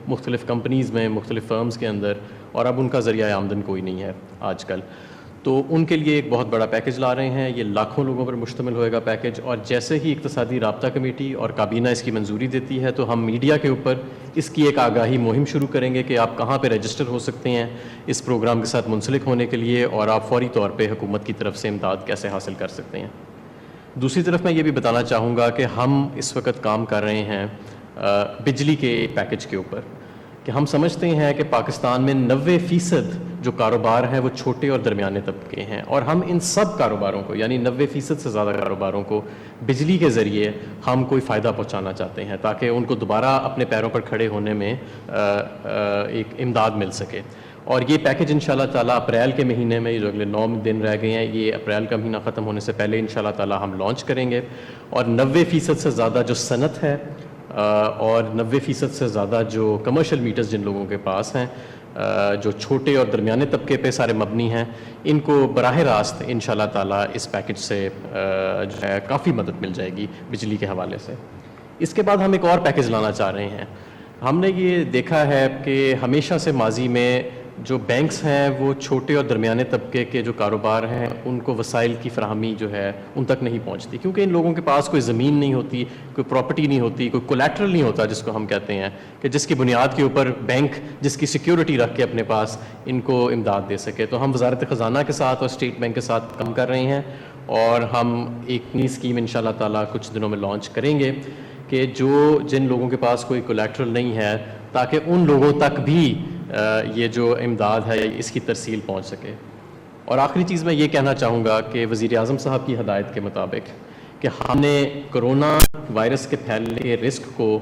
مختلف کمپنیز میں، مختلف فرمز کے اندر، اور اب ان کا ذریعہ آمدن کوئی نہیں ہے آج کل. تو ان کے لیے ایک بہت بڑا پیکج لا رہے ہیں. یہ لاکھوں لوگوں پر مشتمل ہوئے گا پیکج، اور جیسے ہی اقتصادی رابطہ کمیٹی اور کابینہ اس کی منظوری دیتی ہے تو ہم میڈیا کے اوپر اس کی ایک آگاہی مہم شروع کریں گے کہ آپ کہاں پہ رجسٹر ہو سکتے ہیں اس پروگرام کے ساتھ منسلک ہونے کے لیے، اور آپ فوری طور پہ حکومت کی طرف سے امداد کیسے حاصل کر سکتے ہیں. دوسری طرف میں یہ بھی بتانا چاہوں گا کہ ہم اس وقت کام کر رہے ہیں بجلی کے پیکج کے اوپر، کہ ہم سمجھتے ہیں کہ پاکستان میں 90% جو کاروبار ہیں وہ چھوٹے اور درمیانے طبقے ہیں، اور ہم ان سب کاروباروں کو، یعنی 90% سے زیادہ کاروباروں کو بجلی کے ذریعے ہم کوئی فائدہ پہنچانا چاہتے ہیں تاکہ ان کو دوبارہ اپنے پیروں پر کھڑے ہونے میں ایک امداد مل سکے. اور یہ پیکج انشاءاللہ تعالیٰ اپریل کے مہینے میں، جو اگلے 9 دن رہ گئے ہیں، یہ اپریل کا مہینہ ختم ہونے سے پہلے انشاءاللہ تعالیٰ ہم لانچ کریں گے. اور 90% سے زیادہ جو صنعت ہے اور 90% سے زیادہ جو کمرشل میٹرز جن لوگوں کے پاس ہیں، جو چھوٹے اور درمیانے طبقے پہ سارے مبنی ہیں، ان کو براہ راست انشاءاللہ تعالیٰ اس پیکج سے جو ہے کافی مدد مل جائے گی بجلی کے حوالے سے. اس کے بعد ہم ایک اور پیکج لانا چاہ رہے ہیں. ہم نے یہ دیکھا ہے کہ ہمیشہ سے ماضی میں جو بینکس ہیں وہ چھوٹے اور درمیانے طبقے کے جو کاروبار ہیں ان کو وسائل کی فراہمی جو ہے ان تک نہیں پہنچتی، کیونکہ ان لوگوں کے پاس کوئی زمین نہیں ہوتی، کوئی پراپرٹی نہیں ہوتی، کوئی کولیٹرل نہیں ہوتا جس کو ہم کہتے ہیں، کہ جس کی بنیاد کے اوپر بینک جس کی سیکیورٹی رکھ کے اپنے پاس ان کو امداد دے سکے. تو ہم وزارت خزانہ کے ساتھ اور اسٹیٹ بینک کے ساتھ کام کر رہے ہیں، اور ہم ایک نئی اسکیم انشاءاللہ تعالیٰ کچھ دنوں میں لانچ کریں گے کہ جن لوگوں کے پاس کوئی کولیٹرل نہیں ہے، تاکہ ان لوگوں تک بھی یہ جو امداد ہے اس کی ترسیل پہنچ سکے. اور آخری چیز میں یہ کہنا چاہوں گا کہ وزیر اعظم صاحب کی ہدایت کے مطابق کہ ہم نے کرونا وائرس کے پھیلنے کے رسک کو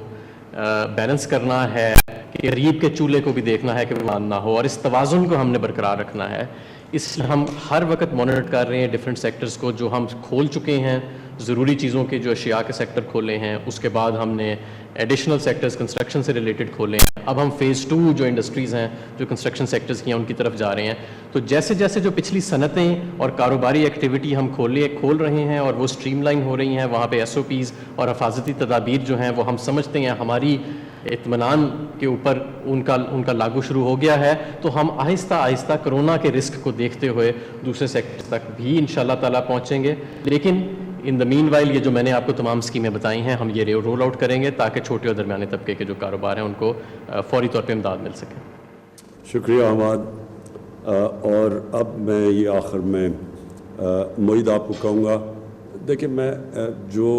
بیلنس کرنا ہے، کہ غریب کے چولہے کو بھی دیکھنا ہے کہ بیمار نہ ہو، اور اس توازن کو ہم نے برقرار رکھنا ہے. اس لیے ہم ہر وقت مانیٹر کر رہے ہیں ڈیفرنٹ سیکٹرز کو. جو ہم کھول چکے ہیں ضروری چیزوں کے جو اشیاء کے سیکٹر کھولے ہیں، اس کے بعد ہم نے ایڈیشنل سیکٹرز کنسٹرکشن سے ریلیٹڈ کھولے ہیں. اب ہم فیز 2 جو انڈسٹریز ہیں جو کنسٹرکشن سیکٹرز کی ہیں ان کی طرف جا رہے ہیں. تو جیسے جیسے جو پچھلی صنعتیں اور کاروباری ایکٹیویٹی ہم کھول رہے ہیں اور وہ اسٹریم لائن ہو رہی ہیں، وہاں پہ SOPs اور حفاظتی تدابیر جو ہیں وہ ہم سمجھتے ہیں ہماری اطمینان کے اوپر ان کا لاگو شروع ہو گیا ہے، تو ہم آہستہ آہستہ کرونا کے رسک کو دیکھتے ہوئے دوسرے سیکٹر تک بھی انشاءاللہ تعالیٰ پہنچیں گے. لیکن ان دا مین وائل یہ جو میں نے آپ کو تمام اسکیمیں بتائی ہیں ہم یہ رول آؤٹ کریں گے تاکہ چھوٹے اور درمیانے طبقے کے جو کاروبار ہیں ان کو فوری طور پہ امداد مل سکے. شکریہ احمد. اور اب میں یہ آخر میں معید آپ کو کہوں گا، دیکھیں میں جو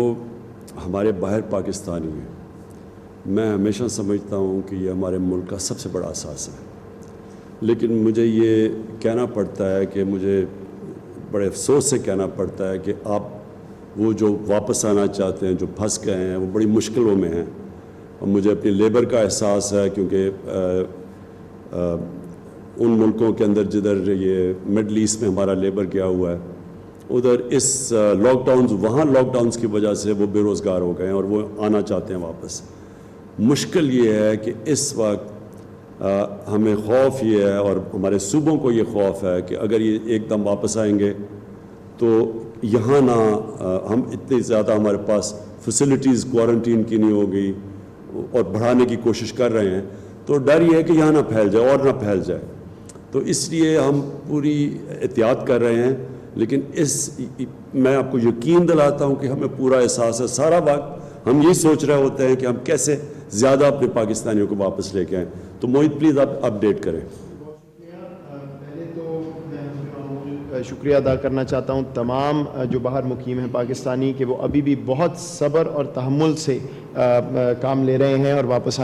ہمارے باہر پاکستانی ہیں، میں ہمیشہ سمجھتا ہوں کہ یہ ہمارے ملک کا سب سے بڑا اثاثہ ہے. لیکن مجھے یہ کہنا پڑتا ہے کہ مجھے بڑے افسوس سے کہنا پڑتا ہے کہ آپ وہ جو واپس آنا چاہتے ہیں، جو پھنس گئے ہیں، وہ بڑی مشکلوں میں ہیں. اور مجھے اپنی لیبر کا احساس ہے، کیونکہ ان ملکوں کے اندر جدھر یہ مڈل ایسٹ میں ہمارا لیبر گیا ہوا ہے، ادھر اس وہاں لاک ڈاؤنز کی وجہ سے وہ بے روزگار ہو گئے ہیں اور وہ آنا چاہتے ہیں واپس. مشکل یہ ہے کہ اس وقت ہمیں خوف یہ ہے اور ہمارے صوبوں کو یہ خوف ہے کہ اگر یہ ایک دم واپس آئیں گے تو یہاں نہ ہم اتنے زیادہ ہمارے پاس فیسلٹیز کوارنٹین کی نہیں ہوگی اور بڑھانے کی کوشش کر رہے ہیں، تو ڈر یہ ہے کہ یہاں نہ پھیل جائے اور نہ پھیل جائے. تو اس لیے ہم پوری احتیاط کر رہے ہیں. لیکن میں آپ کو یقین دلاتا ہوں کہ ہمیں پورا احساس ہے. سارا وقت ہم یہ سوچ رہے ہوتے ہیں کہ ہم کیسے زیادہ اپنے پاکستانیوں کو واپس لے کے آئیں. تو معید پلیز آپ اپڈیٹ کریں. شکریہ ادا کرنا چاہتا ہوں تمام جو باہر مقیم ہیں پاکستانی، کہ وہ ابھی بھی بہت صبر اور تحمل سے کام لے رہے ہیں اور واپس